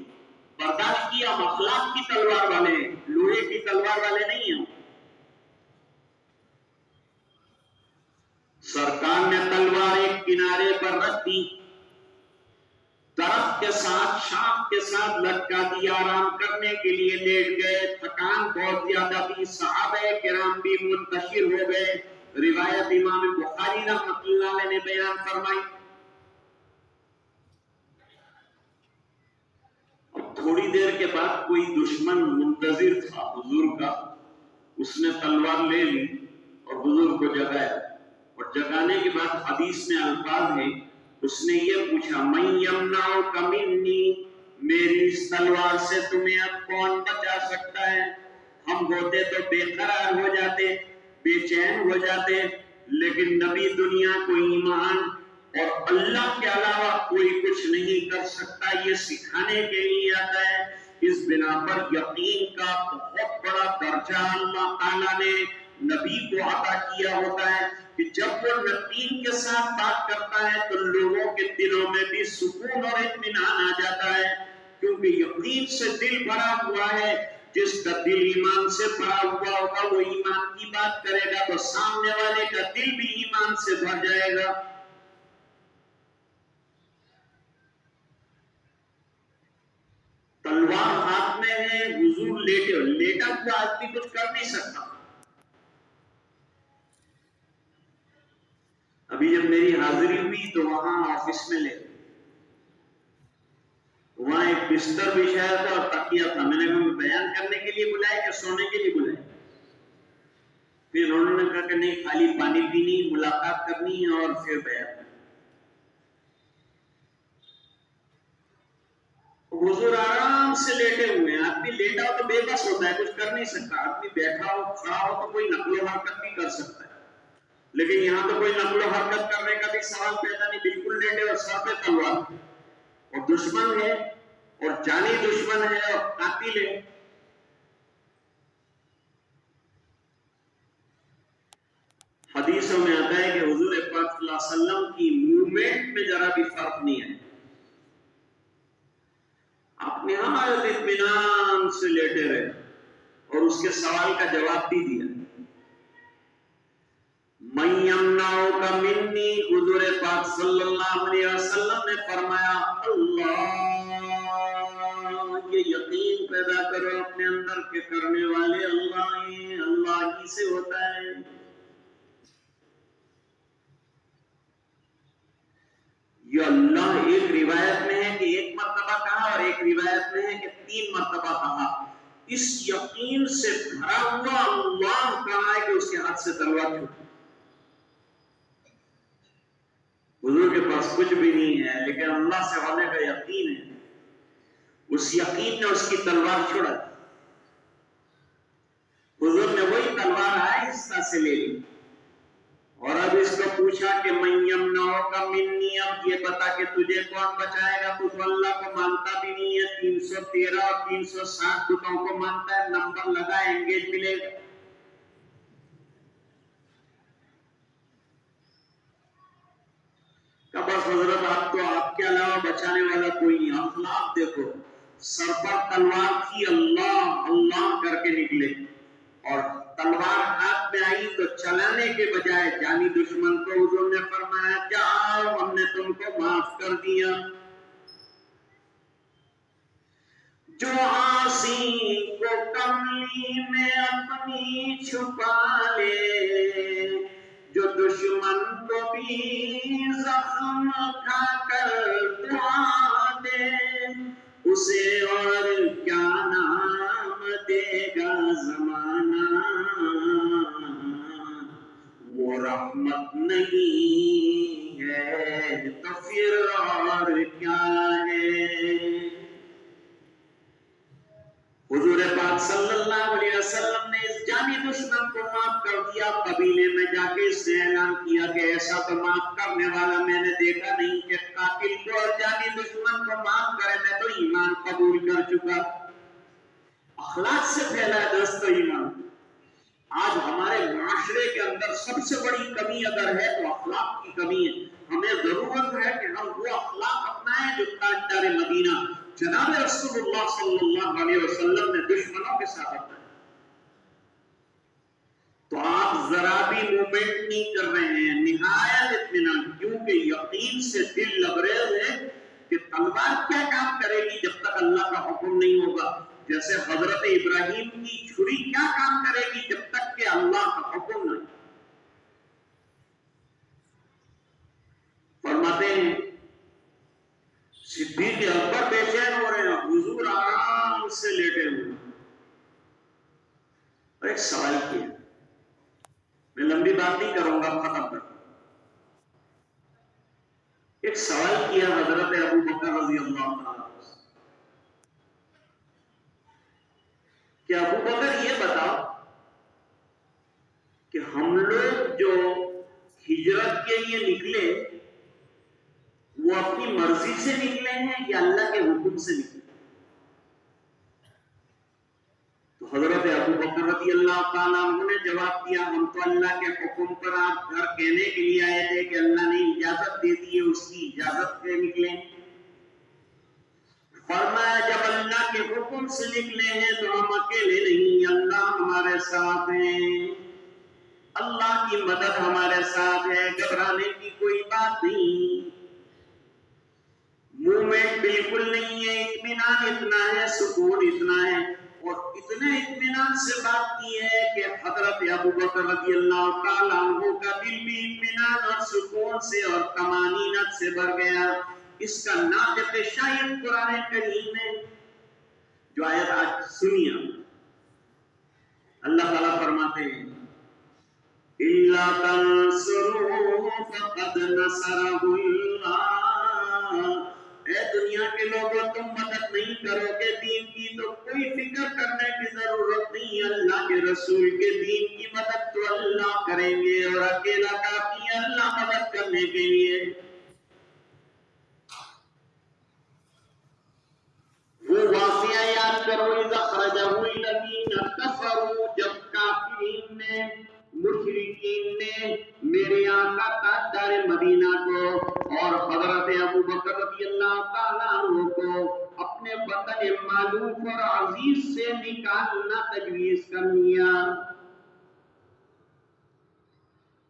برداشت کیا. اخلاق کی تلوار والے, لوہے کی تلوار والے نہیں ہیں. سرکار نے تلوار ایک کنارے پر رکھ دی, درخت کے ساتھ شاخ کے ساتھ لٹکا دی, آرام کرنے کے لیے لیٹ گئے. تھکان بہت زیادہ تھی, صحابہ کرام بھی منتشر ہو گئے. روایت امام بخاری رحمۃ اللہ علیہ نے بیان فرمائی. تھوڑی دیر کے بعد کوئی دشمن منتظر تھا حضور کا, اس نے تلوار لے لی اور حضور کو جگایا. اور جگانے کے بعد حدیث میں الفاظ ہیں, اس نے یہ پوچھا من یمنعک منی, میری اس تلوار سے تمہیں اب کون بچا سکتا ہے؟ ہم ہوتے تو بے قرار ہو جاتے, بے چین ہو جاتے, لیکن نبی دنیا کو ایمان اور اللہ کے علاوہ کوئی کچھ نہیں کر سکتا یہ سکھانے کے لیے آتا ہے. اس بنا پر یقین کا بہت بڑا درجہ اللہ تعالیٰ نے نبی کو عطا کیا ہوتا ہے کہ جب وہ یقین کے ساتھ بات کرتا ہے تو لوگوں کے دلوں میں بھی سکون اور اطمینان آ جاتا ہے, کیونکہ یقین سے دل بھرا ہوا ہے. جس کا دل ایمان سے بھرا ہوا ہوگا وہ ایمان کی بات کرے گا تو سامنے والے کا دل بھی ایمان سے بھر جائے گا. تلوار ہاتھ میں ہے, حضور لیٹے, لیٹا ہوا آدمی کچھ کر نہیں سکتا. ابھی جب میری حاضری ہوئی تو وہاں آفس میں لے, وہاں ایک بستر بچھایا تھا اور تکیہ تھا. میں نے کہا بیان کرنے کے لیے بلائے کہ سونے کے لیے بلائے؟ پھر انہوں نے کہا کہ نہیں, خالی پانی پینی, ملاقات کرنی اور پھر بیان. حضور آرام سے لیٹے ہوئے ہیں. آدمی لیٹا ہو تو بے بس ہوتا ہے, کچھ کر نہیں سکتا. آدمی بیٹھا ہو, کھڑا ہو تو کوئی نقل و حرکت بھی کر سکتا ہے. لیکن یہاں تو کوئی نقل و حرکت کرنے کا بھی سوال پیدا نہیں، بالکل لیٹے اور سر پہ تلوار، اور دشمن ہے اور جانی دشمن ہے اور قاتل ہے۔ حدیثوں میں آتا ہے کہ حضور پاک صلی اللہ علیہ وسلم کی موومنٹ میں ذرا بھی فرق نہیں ہے، آپ نے نہایت اطمینان سے لیٹے رہے اور اس کے سوال کا جواب بھی دیا۔ من یمنعک منی، حضور پاک صلی اللہ علیہ وسلم نے فرمایا اللہ، یہ یقین پیدا کرو اپنے اندر کہ کرنے والے اللہ ہیں، اللہ ہی سے ہوتا ہے۔ یہ اللہ ایک روایت میں ہے کہ ایک مرتبہ کہا اور ایک روایت میں ہے کہ 3 مرتبہ کہا۔ اس یقین سے بھرا ہوا اللہ کہا ہے کہ اس کے ہاتھ سے تلوار چھوٹی۔ حضور کے پاس کچھ بھی نہیں ہے لیکن اللہ سے ہونے کا یقین ہے، اس یقین نے اس کی تلوار چھوڑا۔ حضور نے وہی تلوار آہستہ سے لے لی اور اب اس کو پوچھا کہ من یمنعک منی، اب یہ بتا کہ تجھے کون بچائے گا، تو اللہ کو مانتا بھی نہیں ہے، 313 اور 360 بتوں کو مانتا ہے، نمبر لگا انگیج ملے گا۔ بس حضرت آپ تو آپ کے علاوہ بچانے والا کوئی نہیں۔ اخلاق دیکھو، سر پر تلوار تھی، اللہ اللہ کر کے نکلے، اور تلوار ہاتھ میں آئی تو چلانے کے بجائے جانی دشمن کو حضور نے فرمایا جاؤ ہم نے تم کو معاف کر دیا۔ جو عاصی کو کملی میں اپنی چھپا لے، جو دشمن کو بھی زخم کھا کر دعا دے، اسے اور کیا نام دے گا زمانہ، وہ رحمت نہیں ہے تو پھر اور کیا ہے۔ حضور پاک صلی اللہ علیہ وسلم نے اس جانی دشمن کو معاف کر دیا، قبیلے میں جا کے اس نے اعلان کیا کہ ایسا تو معاف کرنے والا میں نے دیکھا نہیں کہ قاتل کو اور جانی دشمن کو معاف کرے، میں تو ایمان قبول کر چکا۔ اخلاق سے پھیلا ہے دوستو ایمان۔ آج ہمارے معاشرے کے اندر سب سے بڑی کمی اگر ہے تو اخلاق کی کمی ہے۔ ہمیں ضرورت ہے کہ ہم وہ اخلاق اپنائیں جو تاجدار مدینہ جناب رسول اللہ صلی اللہ علیہ وسلم نے دشمنوں کے ساتھ اپنائے۔ تو آپ ذرا بھی مومنٹ نہیں کر رہے ہیں، نہایت اطمینان، کیونکہ یقین سے دل لبریز ہے کہ تلوار کیا کام کرے گی جب تک اللہ کا حکم نہیں ہوگا، جیسے حضرت ابراہیم کی چھری کیا کام کرے گی جب تک کہ اللہ کا حکم نہیں۔ فرماتے ہیں صدیق اکبر بے چین ہو رہے ہیں، حضور آرام سے لیٹے ہوئے، اور ایک سوال کیا، میں لمبی بات نہیں کروں گا، ختم کر ایک سوال کیا حضرت ابو بکر رضی اللہ عنہ کہ ابو بکر یہ بتاؤ کہ ہم لوگ جو ہجرت کے لیے نکلے وہ اپنی مرضی سے نکلے ہیں یا اللہ کے حکم سے نکلے؟ تو حضرت ابو بکر رضی اللہ تعالیٰ عنہ نے جواب دیا ہم تو اللہ کے حکم پر آپ گھر کہنے کے لیے آئے تھے کہ اللہ نے اجازت دے دی ہے، اس کی اجازت سے نکلے۔ فرمایا جب اللہ کے حکم سے نکلے ہیں تو ہم اکیلے نہیں، اللہ ہمارے ساتھ ہیں، اللہ کی مدد ہمارے ساتھ ہے، گھبرانے کی کوئی بات نہیں، مومنٹ بالکل نہیں ہے، اطمینان اتنا ہے، سکون اتنا ہے، اور اتنے اطمینان سے بات کی ہے کہ حضرت ابو بکر رضی اللہ تعالیٰ عنہ کا دل بھی اطمینان اور سکون سے اور طمانینت سے بھر گیا۔ اس کا ناطق شاید قرآن کریم میں جو آیت آج سنیے، اللہ تعالیٰ فرماتے ہیں إِلَّا تَنْصُرُوهُ فَقَدْ نَصَرَهُ اللَّهُ، اے دنیا کے لوگوں تم مدد نہیں کرو گے دین کی تو کوئی فکر کرنے کی ضرورت نہیں ہے، اللہ کے رسول کے دین کی مدد تو اللہ کریں گے، اور اکیلا کافی ہے اللہ مدد کرنے کے لیے۔ وہ واقعہ یاد کرو، اذا خرجہ الذین کفروا، جب کافرین نے، مشرکین نے میرے آقا تاجدار مدینہ کو اور حضرت ابوبکر رضی اللہ تعالیٰ عنہ کو اپنے وطن مالوف اور عزیز سے نکالنا تجویز کر لیا،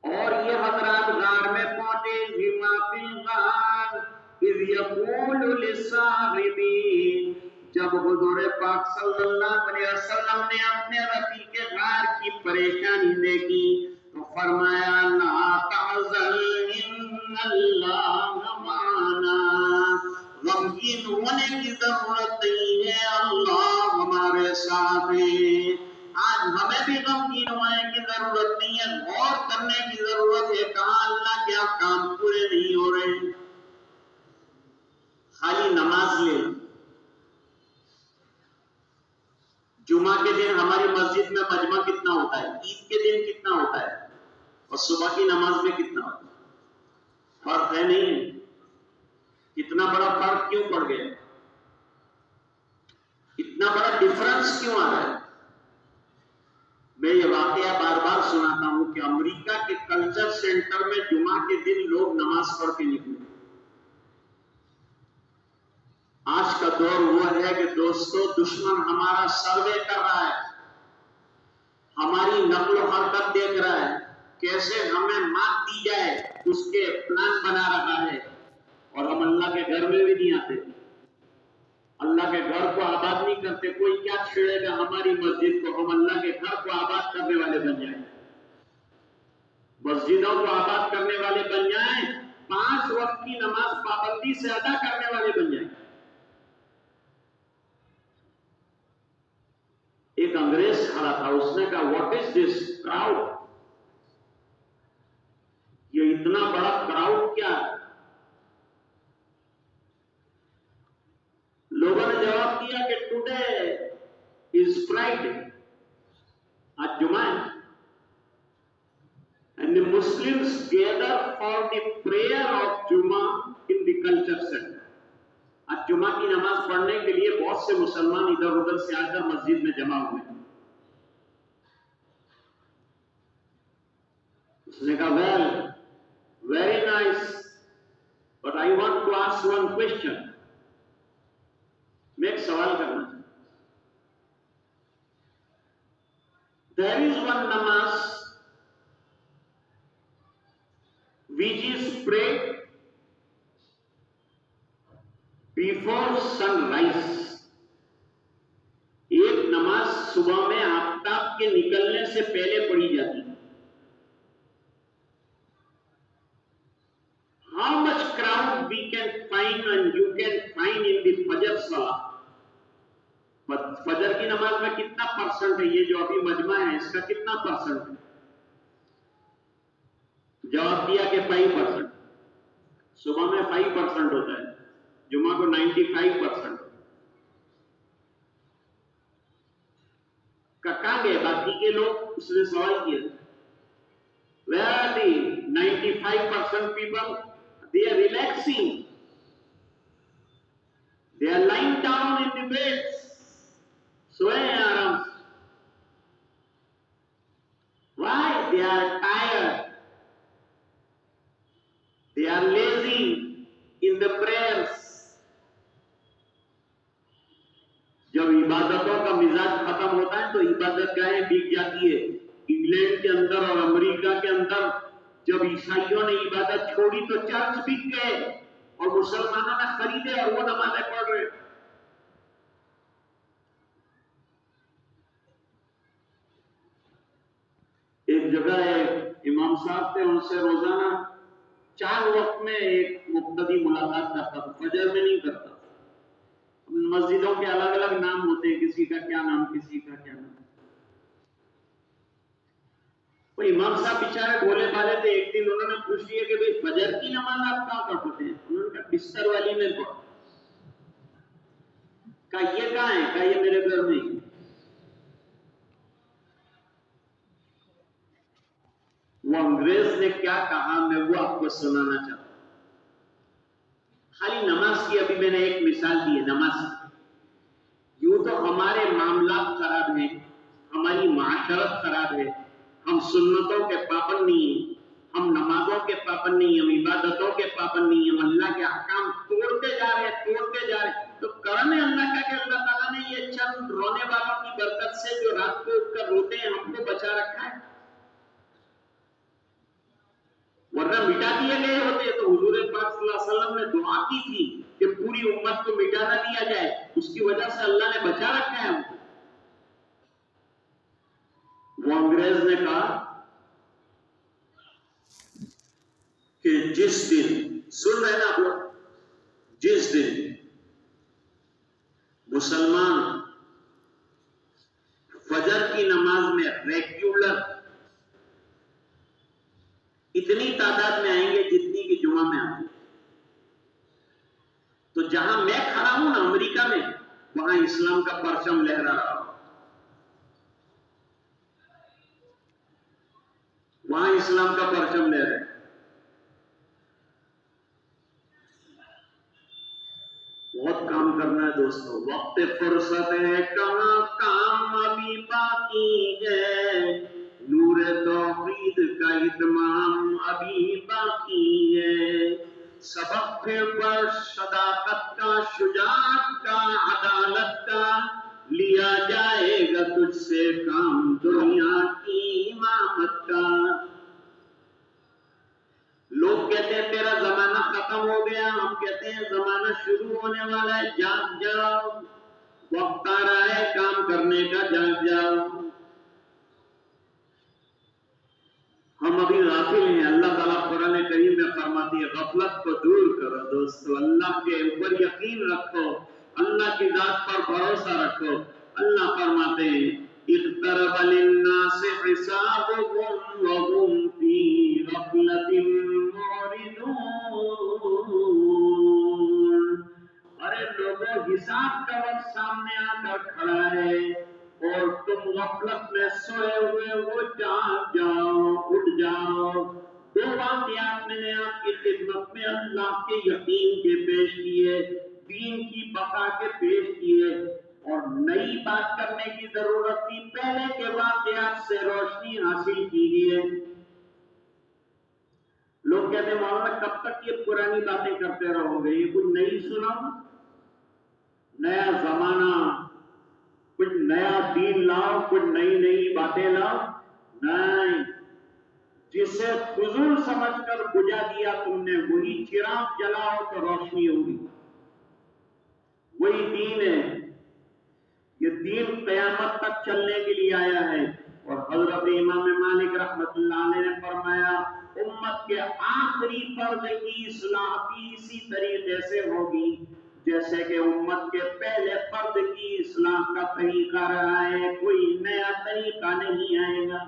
اور یہ حضرات غار میں پہنچے، ذِمَا فِی الْغَارِ اِذْ یَقُولُ لِصَاحِبِهِ، جب حضور پاک صلی اللہ علیہ وسلم نے اپنے رفیق غار کی پریشانی دیکھی تو فرمایا لا تحزن ان اللہ معنا، غمگین ہونے کی ضرورت نہیں ہے، اللہ ہمارے ساتھ ہے۔ آج ہمیں بھی غمگین ہونے کی ضرورت نہیں ہے، غور کرنے کی ضرورت ہے، کہاں اللہ کے احکام پورے نہیں ہو رہے۔ خالی نماز لے، جمعہ کے دن ہماری مسجد میں مجمع کتنا ہوتا ہے، عید کے دن کتنا ہوتا ہے، اور صبح کی نماز میں کتنا ہوتا ہے؟ فرق ہے نہیں؟ اتنا بڑا فرق کیوں پڑ گیا؟ اتنا بڑا ڈفرنس کیوں آ رہا ہے؟ میں یہ واقعہ بار بار سناتا ہوں کہ امریکہ کے کلچر سینٹر میں جمعہ کے دن لوگ نماز پڑھ کے نکلے۔ آج کا دور وہ ہے کہ دوستو دشمن ہمارا سروے کر رہا ہے، ہماری نقل و حرکت دیکھ رہا ہے، کیسے ہمیں مات دی جائے اس کے پلان بنا رہا ہے، اور ہم اللہ کے گھر میں بھی نہیں آتے، اللہ کے گھر کو آباد نہیں کرتے۔ کوئی کیا چھیڑے گا ہماری مسجد کو، ہم اللہ کے گھر کو آباد کرنے والے بن جائیں، مسجدوں کو آباد کرنے والے بن جائیں، 5 وقت کی نماز پابندی سے ادا کرنے والے بن جائیں۔ ایک انگریز کھڑا تھا، اس نے کہا واٹ از دس کراؤڈ، یہ اتنا بڑا کراؤڈ کیا ہے؟ لوگوں نے جواب دیا کہ ٹوڈے از فرائیڈے، آج جمعہ ہے، and the Muslims gather for the prayer of Jummah in the culture center۔ آج جمعہ کی نماز پڑھنے کے لیے بہت سے مسلمان ادھر ادھر سے آ کر مسجد میں جمع ہوئے۔ اس نے کہا well, very nice, but I want to ask one question۔ میں ایک سوال کرنا چاہتا ہوں۔ There is one namaz which is prayed before sunrise۔ ایک نماز صبح میں آفتاب کے نکلنے سے پہلے پڑھی جاتی ہے۔ How much crowd we can find and you can find in the Fajr Salah؟ فجر کی نماز میں کتنا پرسنٹ ہے، یہ جو ابھی مجمع ہے اس کا کتنا پرسنٹ ہے؟ جواب دیا کہ 5%۔ صبح میں 5% ہوتا ہے، جمعہ کو 95%۔ کہاں گئے باقی کے لوگ؟ اس نے سوال کیا۔ Where are the 95% people؟ They are relaxing. They are lying down in the beds. سوئے ہیں آرام سے۔ Why? They are tired. They are lazy in the prayers۔ جب عبادتوں کا مزاج ختم ہوتا ہے تو عبادت گاہیں بک جاتی ہے۔ انگلینڈ کے اندر اور امریکہ کے اندر جب عیسائیوں نے عبادت چھوڑی تو چرچ بک گئے اور مسلمانوں نے خریدے اور وہ نمازیں پڑھ رہے۔ ایک جگہ ایک امام صاحب تھے، ان سے روزانہ 4 وقت میں ایک مقتدی ملاقات کرتا تھا، فجر میں نہیں کرتا۔ مسجدوں کے الگ الگ نام ہوتے ہیں، کسی کا کیا نام، کسی کا کیا نام۔ وہ امام صاحب بیچارے بولے والے تھے، ایک دن انہوں نے پوچھ لیا کہ بھئی فجر کی نماز آپ کہاں پڑھتے ہیں؟ انہوں نے کہا بستر والی میں پڑھو۔ کہا یہ کہاں ہے؟ کہا یہ میرے گھر میں. وہ انگریز نے کیا کہا میں وہ آپ کو سنانا چاہتا ہوں. خالی نماز کی ابھی میں نے ایک مثال دی ہے. نماز یوں تو ہمارے معاملات خراب ہیں، ہماری معاشرت خراب ہے، ہم سنتوں کے پابند نہیں ہیں، ہم نمازوں کے پابند نہیں، ہم عبادتوں کے پابند نہیں، ہم اللہ کے احکام توڑتے جا رہے ہیں. تو کرم ہے اللہ کا کہ اللہ تعالیٰ نے یہ چند رونے والوں کی برکت سے جو رات کو اٹھ کر روتے ہیں ہم کو بچا رکھا ہے. ورنہ مٹا دیے گئے ہوتے تو حضور پاک صلی اللہ علیہ وسلم نے دعا کی تھی کہ پوری امت کو مٹا نہ دیا جائے. اس کی وجہ سے اللہ نے بچا رکھا ہے ہم کو. وہ انگریز نے کہا کہ جس دن سن رہے نا آپ لوگ، جس دن مسلمان فجر کی نماز میں ریگولر اتنی تعداد میں آئیں گے جتنی کہ جمعہ میں آتے، تو جہاں میں کھڑا ہوں نا امریکہ میں، وہاں اسلام کا پرچم لہرا رہا ہو، وہاں اسلام کا پرچم لہرا ہے. بہت کام کرنا ہے دوستوں، وقت فرصت ہے کہاں، کام ابھی باقی ہے، نور توحید کا اتمام ابھی باقی ہے، سبق پھر پر صداقت کا، شجاعت کا، عدالت کا، لیا جائے گا تجھ سے کام دنیا کی امامت کا. لوگ کہتے ہیں تیرا زمانہ ختم ہو گیا، ہم کہتے ہیں زمانہ شروع ہونے والا ہے. جاگ جاؤ، وقت آ رہا ہے کام کرنے کا، جاگ جاؤ. ہم ابھی غافل ہیں. اللہ تعالیٰ قرآن کریم میں فرماتی ہے غفلت کو دور کرو دوستو، اللہ کے اوپر یقین رکھو، اللہ کی ذات پر بھروسہ رکھو. اللہ فرماتے ہیں اقترب للناس حسابهم وهم في غفلة معرضون. ارے لوگوں، حساب کا وقت سامنے آ کر کھڑا ہے اور تم غفلت میں سوئے ہوئے ہو. جاگ جاؤ، اٹھ جاؤ. دو واقعات میں نے آپ کی خدمت میں اللہ کے یقین کے پیش کیے، دین کی بقا کے پیش کیے، اور نئی بات کرنے کی ضرورت تھی. پہلے کے واقعات سے روشنی حاصل کیجیے. لوگ کہتے ہیں مولانا کب تک یہ پرانی باتیں کرتے رہو گے، یہ کچھ نئی سناؤ، نیا زمانہ، کچھ نیا دین لاؤ، کچھ نئی نئی باتیں لاؤ. نہیں، جسے فضول سمجھ کر بجھا دیا تم نے وہی چراغ جلاؤ تو روشنی ہوگی. وہی دین ہے. یہ دین قیامت تک چلنے کے لیے آیا ہے. اور حضرت امام مالک رحمت اللہ علیہ نے فرمایا امت کے آخری فرد کی اصلاح بھی اسی طریقے سے ہوگی جیسے کہ امت کے پہلے فرد کی اصلاح کا طریقہ رہا ہے. کوئی نیا طریقہ نہیں آئے گا.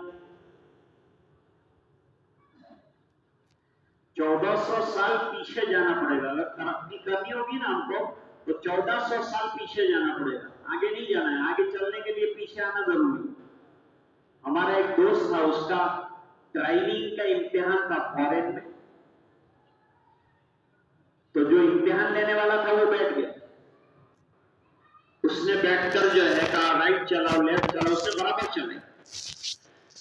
1400 سال پیچھے جانا پڑے گا. اگر ترقی کرنی ہوگی نا ہم کو تو 1400 سال پیچھے جانا پڑے گا. آگے نہیں جانا ہے. آگے چلنے کے لیے پیچھے آنا ضروری ہے. ہمارا ایک دوست تھا، اس کا ڈرائیونگ کا امتحان تھا فارن میں، تو جو امتحان لینے والا تھا وہ بیٹھ گیا. اس نے بیٹھ کر جو ہے کہا رائٹ چلاؤ، لیفٹ چلاؤ، اس نے برابر چلے.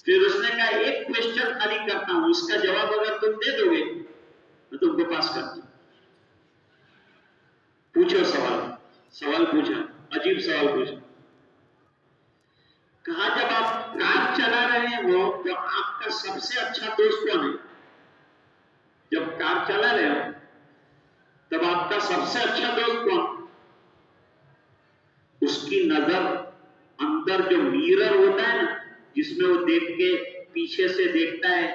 پھر اس نے کہا ایک کوشچن خالی کرتا ہوں، اس کا جواب اگر تم دے دو گے میں تم کو پاس کرتا ہوں. پوچھو سوال پوچھا، عجیب سوال پوچھا. کہا جب آپ کار چلا رہے ہو تو آپ کا سب سے اچھا دوست کون ہے؟ جب کار چلا رہے ہو تب آپ کا سب سے اچھا دوست کون؟ اس کی نظر اندر جو میرر ہوتا ہے نا، جس میں وہ دیکھ کے پیچھے سے دیکھتا ہے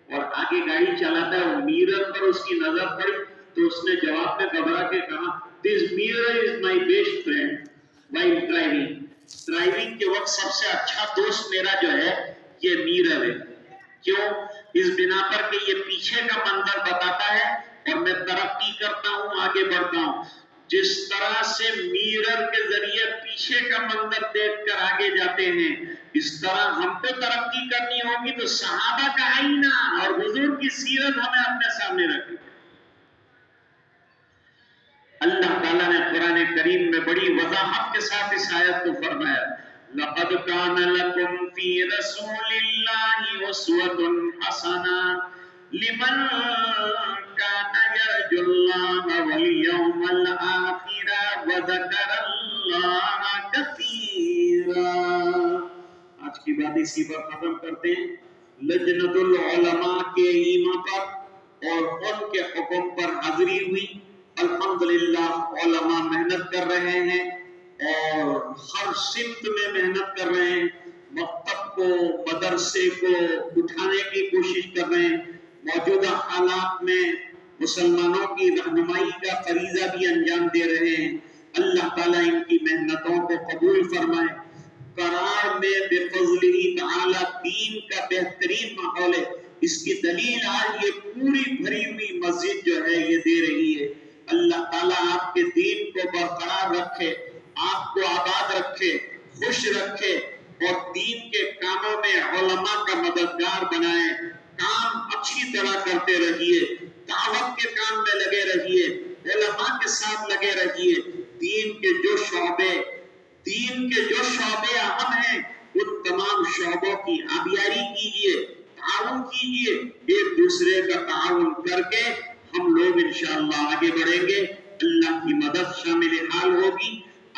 اور آگے گاڑی چلاتا ہے، وہ میرر پر اس کی نظر پڑی تو اس نے جواب میں گھبرا کے کہا this mirror is my best friend while driving. Driving کے وقت سب سے اچھا دوست میرا جو ہے یہ میرر ہے. کیوں؟ اس بنا پر کہ یہ پیچھے کا منظر بتاتا ہے اور میں ترقی کرتا ہوں، آگے بڑھتا ہوں. جس طرح سے میرر کے ذریعے پیچھے کا منظر دیکھ کر آگے جاتے ہیں، اس طرح ہم کو ترقی کرنی ہوگی تو صحابہ کا آئینہ اور حضور کی سیرت ہمیں اپنے سامنے رکھیں۔ اللہ تعالیٰ نے قرآن کریم میں بڑی وضاحت کے ساتھ اس آیت کو فرمایا، لَقَدْ كَانَ لَكُمْ فِي رَسُولِ اللَّهِ أُسْوَةٌ حَسَنَةٌ لِمَنْ كَانَ يَرْجُو اللَّهَ وَالْيَوْمَ الْآخِرَ وَذَكَرَ اللَّهَ كَثِيرًا۔ آج کی بات اسی پر ختم کرتے ہیں۔ لجنۃ العلماء کے ایما پر اور ان کے حکم پر حاضری ہوئی۔ الحمدللہ علماء محنت کر رہے ہیں اور ہر سمت میں محنت کر رہے ہیں، مکتب کو مدرسے کو اٹھانے کی کوشش کر رہے ہیں، موجودہ حالات میں مسلمانوں کی رہنمائی کا فریضہ بھی انجام دے رہے ہیں۔ اللہ تعالیٰ ان کی محنتوں کو قبول فرمائے۔ قرار میں بفضلہ تعالی دین کا بہترین ماحول ہے۔ اس کی دلیل آج یہ پوری بھری ہوئی مسجد جو ہے یہ دے رہی ہے۔ اللہ تعالیٰ آپ کے دین کو برقرار رکھے، آپ کو آباد رکھے، خوش رکھے اور دین کے کاموں میں علماء کا مددگار بنائے۔ کام اچھی طرح کرتے رہیے، دعوت کے کام میں لگے رہیے، علماء کے ساتھ لگے رہیے۔ دین کے جو شعبے اہم ہیں ان تمام شعبوں کی آبیاری کیجیے، تعاون کیجیے، ایک دوسرے کا تعاون کر کے ہم لوگ انشاءاللہ آگے بڑھیں گے، اللہ کی مدد شامل حال ہوگی۔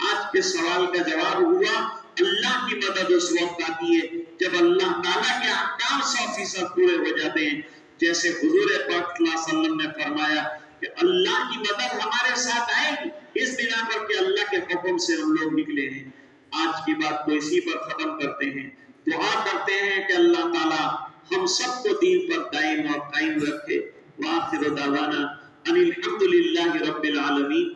آج کے سوال کا جواب ہوا، اللہ کی مدد اس وقت آتی ہے جب اللہ تعالیٰ کے احکام 100% پورے ہو جاتے ہیں، جیسے حضور پاک صلی اللہ علیہ وسلم نے فرمایا کہ اللہ کی مدد ہمارے ساتھ آئے گی اس بنا پر کہ اللہ کے حکم سے ہم لوگ نکلے ہیں۔ آج کی بات کو اسی پر ختم کرتے ہیں، دعا کرتے ہیں کہ اللہ تعالیٰ ہم سب کو دین پر دائم اور قائم رکھے۔ وآخر دعوانا ان الحمد للہ رب العالمین۔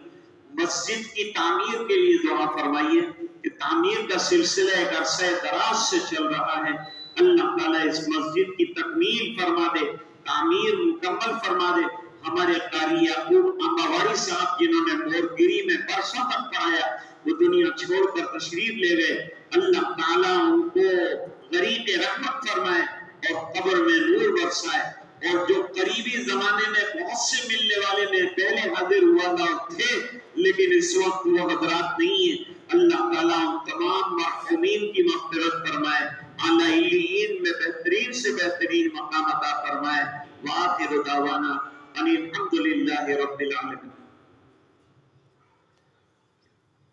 مسجد کی تعمیر کے لیے دعا فرمائیے کہ تعمیر کا سلسلہ ایک عرصہ دراز سے چل رہا ہے، اللہ تعالیٰ اس مسجد کی تکمیل فرما دے، تعمیر مکمل فرما دے۔ ہمارے قاری یعقوب امباواری صاحب جنہوں نے مورگری میں برسوں تک پڑھایا وہ دنیا چھوڑ کر تشریف لے گئے، اللہ تعالیٰ ان کو غریق رحمت فرمائے اور قبر میں نور برسائے، اور جو قریبی زمانے میں بہت سے ملنے والے میں پہلے حاضر ہوا تھے لیکن اس وقت وہ حضرات نہیں ہیں، اللہ تعالیٰ ان تمام مرحومین کی مغفرت فرمائے، اعلیٰ علیین میں بہترین سے بہترین مقام عطا فرمائے۔ وآخر دعوانا ان الحمد للہ رب العالمین۔